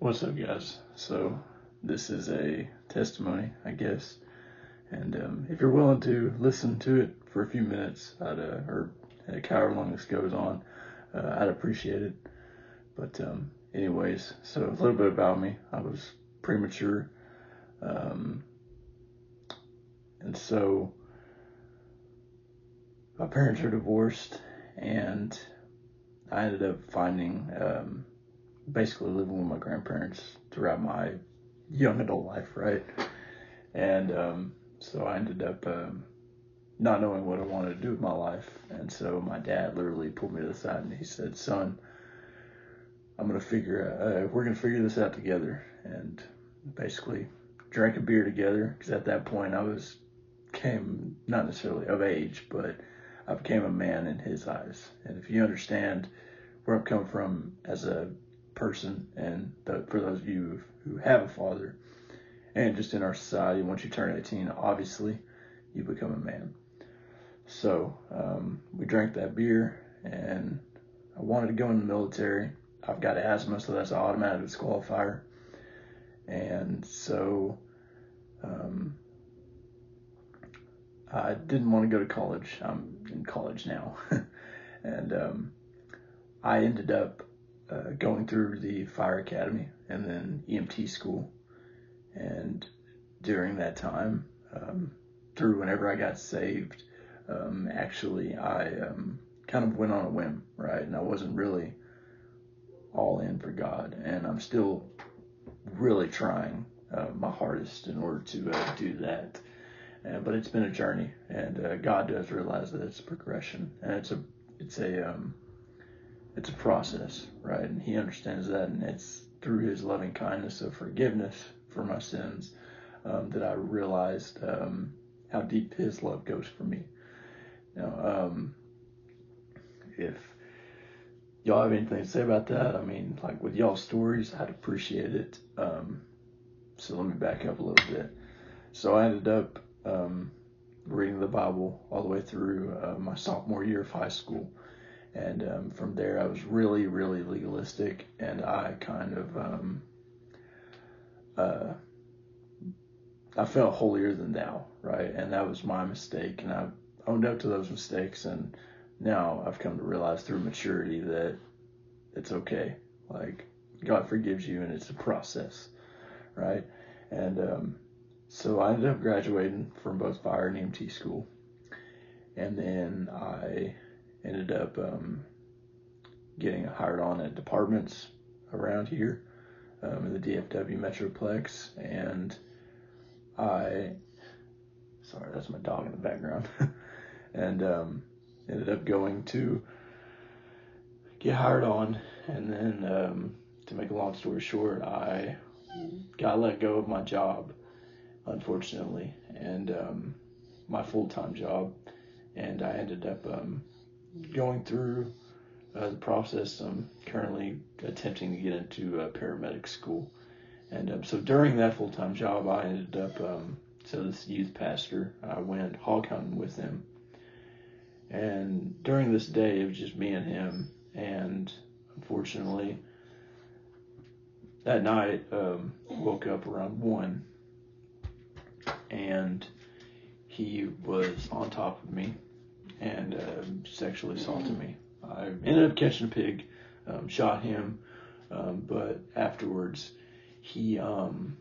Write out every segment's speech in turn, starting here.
What's up, guys? So, this is a testimony, I guess. And if you're willing to listen to it for a few minutes, or however long this goes on, I'd appreciate it. But, anyways, so a little bit about me. I was premature. Um, and so, my parents are divorced, and I ended up finding, basically living with my grandparents throughout my young adult life, right? And so I ended up not knowing what I wanted to do with my life. And so my dad literally pulled me to the side and he said, "Son, we're going to figure this out together." And basically drank a beer together, because at that point came not necessarily of age, but I became a man in his eyes. And if you understand where I'm coming from as a person, and for those of you who have a father, and just in our society, once you turn 18, obviously, you become a man. So we drank that beer, and I wanted to go in the military. I've got asthma, so that's an automatic disqualifier. And so I didn't want to go to college. I'm in college now. And I ended up going through the fire academy and then EMT school. And during that time, through whenever I got saved, actually I kind of went on a whim, right? And I wasn't really all in for God, and I'm still really trying my hardest in order to do that. But it's been a journey, and God does realize that it's a progression, and it's a process, right? And He understands that, and it's through His loving kindness of forgiveness for my sins that I realized how deep His love goes for me. Now, if y'all have anything to say about that, I mean, like with y'all's stories, I'd appreciate it. So let me back up a little bit. So I ended up reading the Bible all the way through my sophomore year of high school. And from there, I was really, really legalistic, and I kind of, I felt holier than thou, right? And that was my mistake, and I owned up to those mistakes, and now I've come to realize through maturity that it's okay. Like, God forgives you, and it's a process, right? And so I ended up graduating from both fire and EMT school, and then I ended up getting hired on at departments around here in the DFW Metroplex, and sorry, that's my dog in the background, and ended up going to get hired on, and then to make a long story short, I got let go of my job, unfortunately, and my full-time job, and I ended up going through the process. I'm currently attempting to get into paramedic school. And so during that full-time job, I ended up, so this youth pastor, I went hog hunting with him. And during this day, it was just me and him. And unfortunately, that night, woke up around 1, and he was on top of me and sexually assaulted me. I ended up catching a pig, shot him, but afterwards he ended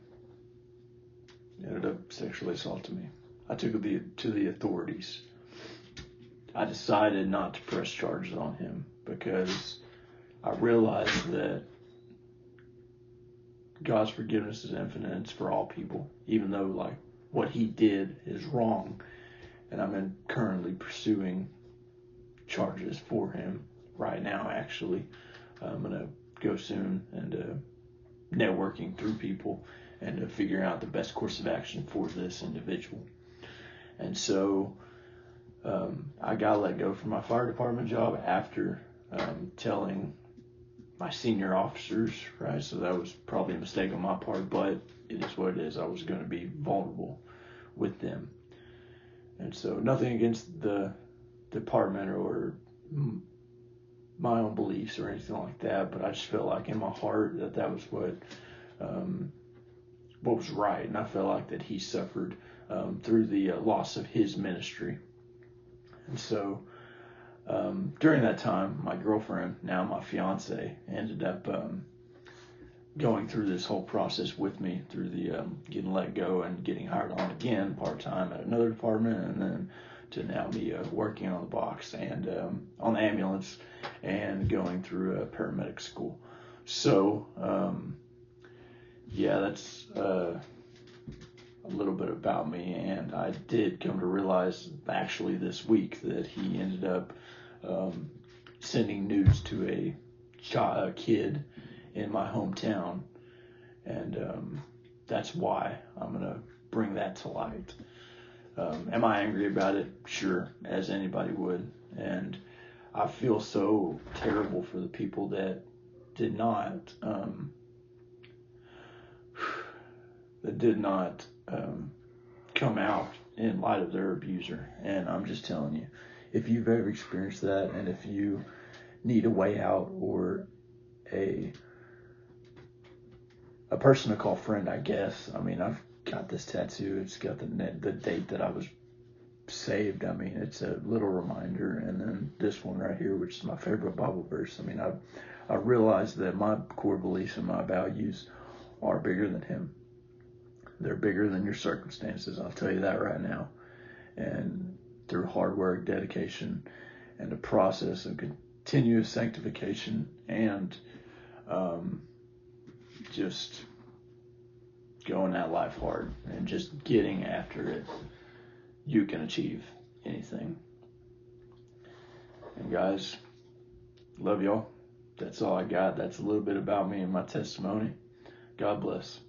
up sexually assaulting me. I took it to the authorities. I decided not to press charges on him because I realized that God's forgiveness is infinite. It's for all people, even though like what he did is wrong. And I'm currently pursuing charges for him right now, actually. I'm going to go soon and networking through people and figuring out the best course of action for this individual. And so I got let go from my fire department job after telling my senior officers, right? So that was probably a mistake on my part, but it is what it is. I was going to be vulnerable with them. And so nothing against the department or my own beliefs or anything like that, but I just felt like in my heart that was what was right, and I felt like that he suffered through the loss of his ministry. And so during that time, my girlfriend, now my fiance, ended up going through this whole process with me through the getting let go and getting hired on again part-time at another department, and then to now be working on the box and on the ambulance and going through paramedic school. So yeah, that's a little bit about me, and I did come to realize actually this week that he ended up sending news to a kid in my hometown, and that's why I'm gonna bring that to light. Am I angry about it? Sure, as anybody would, and I feel so terrible for the people that did not come out in light of their abuser. And I'm just telling you, if you've ever experienced that, and if you need a way out or a person to call friend, I guess. I mean, I've got this tattoo. It's got the date that I was saved. I mean, it's a little reminder. And then this one right here, which is my favorite Bible verse. I mean, I realized that my core beliefs and my values are bigger than him. They're bigger than your circumstances. I'll tell you that right now. And through hard work, dedication, and a process of continuous sanctification and just going that life hard and just getting after it, you can achieve anything. And guys, love y'all. That's all I got. That's a little bit about me and my testimony. God bless.